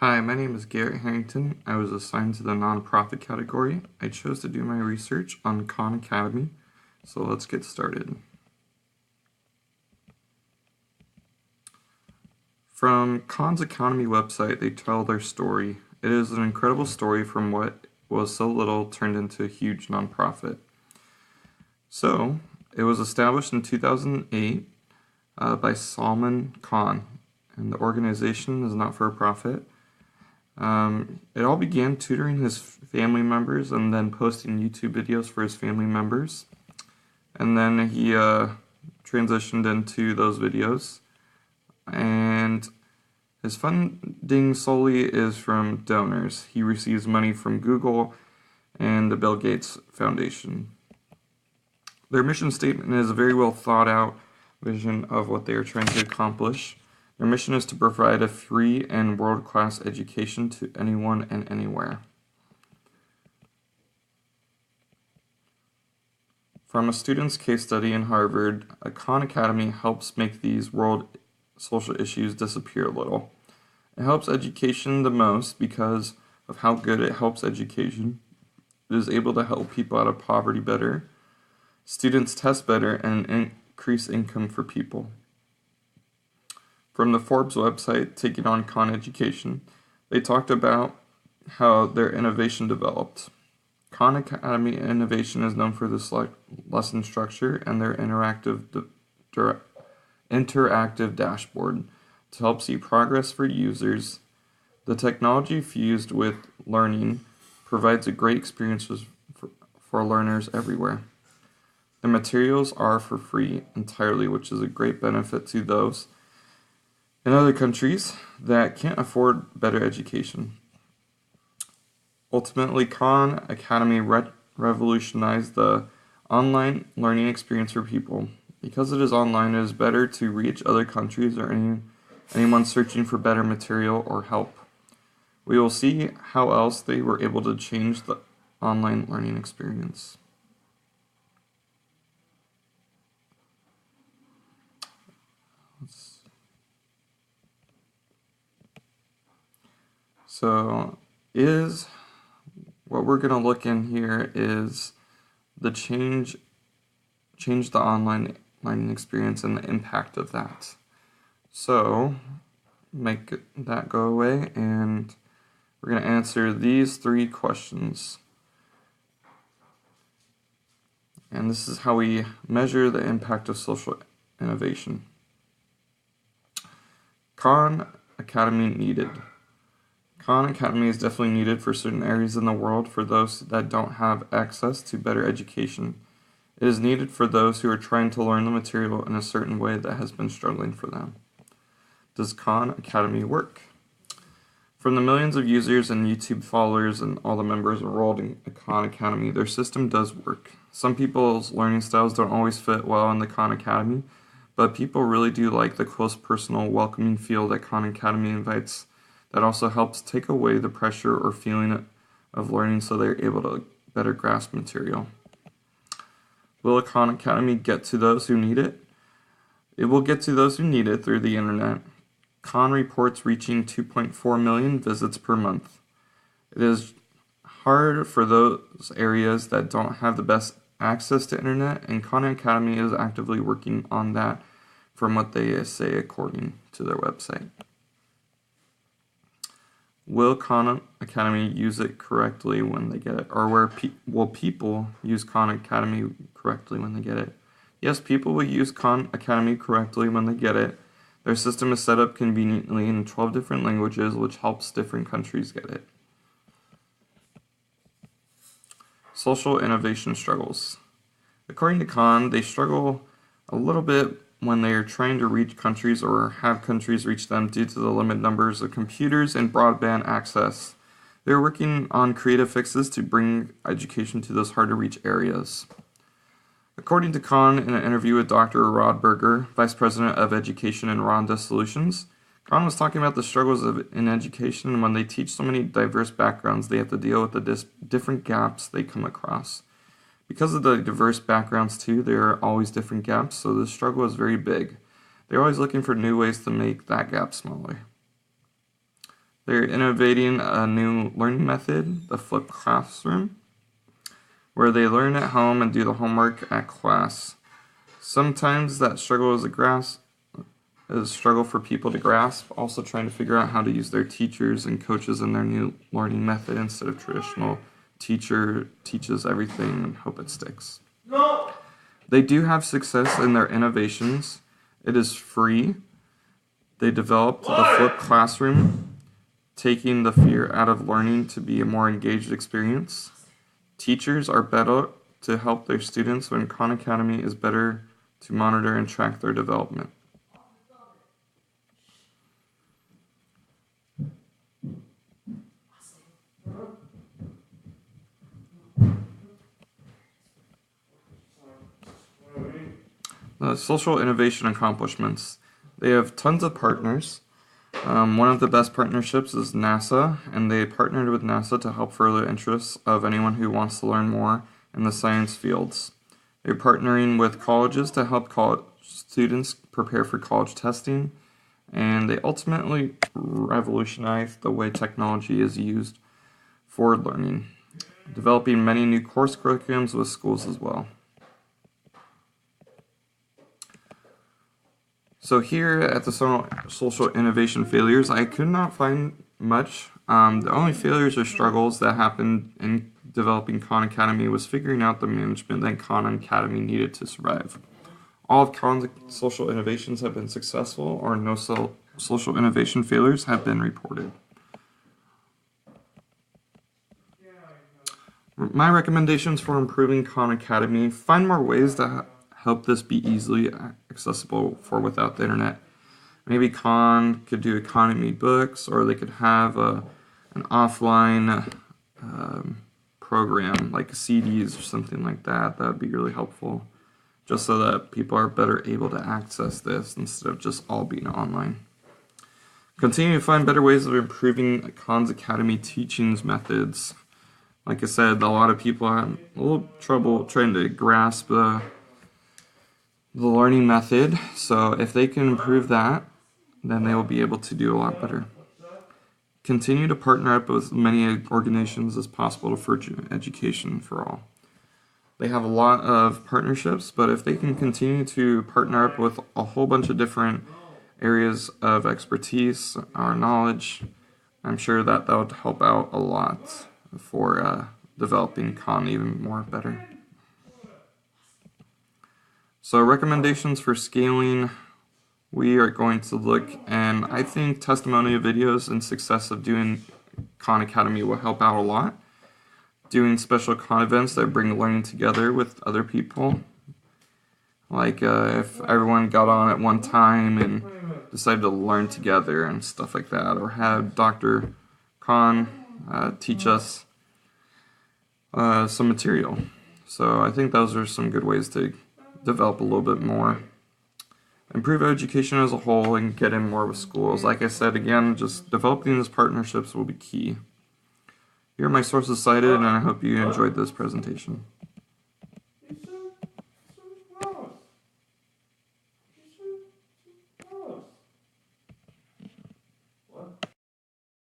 Hi, my name is Garrett Harrington. I was assigned to the nonprofit category. I chose to do my research on Khan Academy, so let's get started. From Khan's Academy website, they tell their story. It is an incredible story from what was so little turned into a huge nonprofit. So, it was established in 2008 by Salman Khan, and the organization is not for a profit. It all began tutoring his family members and then posting YouTube videos for his family members. And then he transitioned into those videos. And his funding solely is from donors. He receives money from Google and the Bill Gates Foundation. Their mission statement is a very well thought out vision of what they are trying to accomplish. Their mission is to provide a free and world-class education to anyone and anywhere. From a student's case study in Harvard, Khan Academy helps make these world social issues disappear a little. It helps education the most because of how good it helps education. It is able to help people out of poverty better, students test better, and increase income for people. From the Forbes website, Taking on Khan Education, they talked about how their innovation developed. Khan Academy Innovation is known for this lesson structure and their interactive dashboard to help see progress for users. The technology fused with learning provides a great experience for learners everywhere. The materials are for free entirely, which is a great benefit to those in other countries that can't afford better education. Ultimately, Khan Academy revolutionized the online learning experience for people. Because it is online, it is better to reach other countries or anyone searching for better material or help. We will see how else they were able to change the online learning experience. So, what we're going to look in here is the change the online learning experience and the impact of that. So, make that go away, and we're going to answer these 3 questions. And this is how we measure the impact of social innovation. Khan Academy needed. Khan Academy is definitely needed for certain areas in the world for those that don't have access to better education. It is needed for those who are trying to learn the material in a certain way that has been struggling for them. Does Khan Academy work? From the millions of users and YouTube followers and all the members enrolled in Khan Academy, their system does work. Some people's learning styles don't always fit well in the Khan Academy, but people really do like the close, personal, welcoming feel that Khan Academy invites. That also helps take away the pressure or feeling of learning so they're able to better grasp material. Will Khan Academy get to those who need it? It will get to those who need it through the internet. Khan reports reaching 2.4 million visits per month. It is hard for those areas that don't have the best access to internet, and Khan Academy is actively working on that from what they say according to their website. Will Khan Academy use it correctly when they get it? Or will people use Khan Academy correctly when they get it? Yes, people will use Khan Academy correctly when they get it. Their system is set up conveniently in 12 different languages, which helps different countries get it. Social innovation struggles. According to Khan, they struggle a little bit when they are trying to reach countries or have countries reach them due to the limited numbers of computers and broadband access. They are working on creative fixes to bring education to those hard-to-reach areas. According to Khan, in an interview with Dr. Rod Berger, Vice President of Education in Rhonda Solutions, Khan was talking about the struggles in education, and when they teach so many diverse backgrounds, they have to deal with the different gaps they come across. Because of the diverse backgrounds too, there are always different gaps, so the struggle is very big. They're always looking for new ways to make that gap smaller. They're innovating a new learning method, the flipped classroom, where they learn at home and do the homework at class. Sometimes that struggle is a struggle for people to grasp, also trying to figure out how to use their teachers and coaches in their new learning method instead of traditional teacher teaches everything and hope it sticks. No. They do have success in their innovations. It is free. They developed the flipped classroom, taking the fear out of learning to be a more engaged experience. Teachers are better to help their students when Khan Academy is better to monitor and track their development. The social innovation accomplishments. They have tons of partners. One of the best partnerships is NASA, and they partnered with NASA to help further interests of anyone who wants to learn more in the science fields. They're partnering with colleges to help college students prepare for college testing, and they ultimately revolutionize the way technology is used for learning, developing many new course curriculums with schools as well. So here at the social innovation failures, I could not find much. The only failures or struggles that happened in developing Khan Academy was figuring out the management that Khan Academy needed to survive. All of Khan's social innovations have been successful, or no social innovation failures have been reported. My recommendations for improving Khan Academy: find more ways to help this be easily accessible for without the internet. Maybe Khan could do economy books, or they could have an offline program like CDs or something like that. That would be really helpful, just so that people are better able to access this instead of just all being online. Continue to find better ways of improving Khan's Academy teachings methods. Like I said, a lot of people have a little trouble trying to grasp the learning method, so if they can improve that, then they will be able to do a lot better. Continue to partner up with as many organizations as possible for education for all. They have a lot of partnerships, but if they can continue to partner up with a whole bunch of different areas of expertise or knowledge, I'm sure that would help out a lot for developing Khan even more better. So recommendations for scaling, we are going to look, and I think testimonial videos and success of doing Khan Academy will help out a lot. Doing special Khan events that bring learning together with other people. Like if everyone got on at one time and decided to learn together and stuff like that. Or have Dr. Khan teach us some material. So I think those are some good ways to develop a little bit more, improve education as a whole, and get in more with schools. Like I said, again, just developing these partnerships will be key. Here are my sources cited, and I hope you enjoyed this presentation.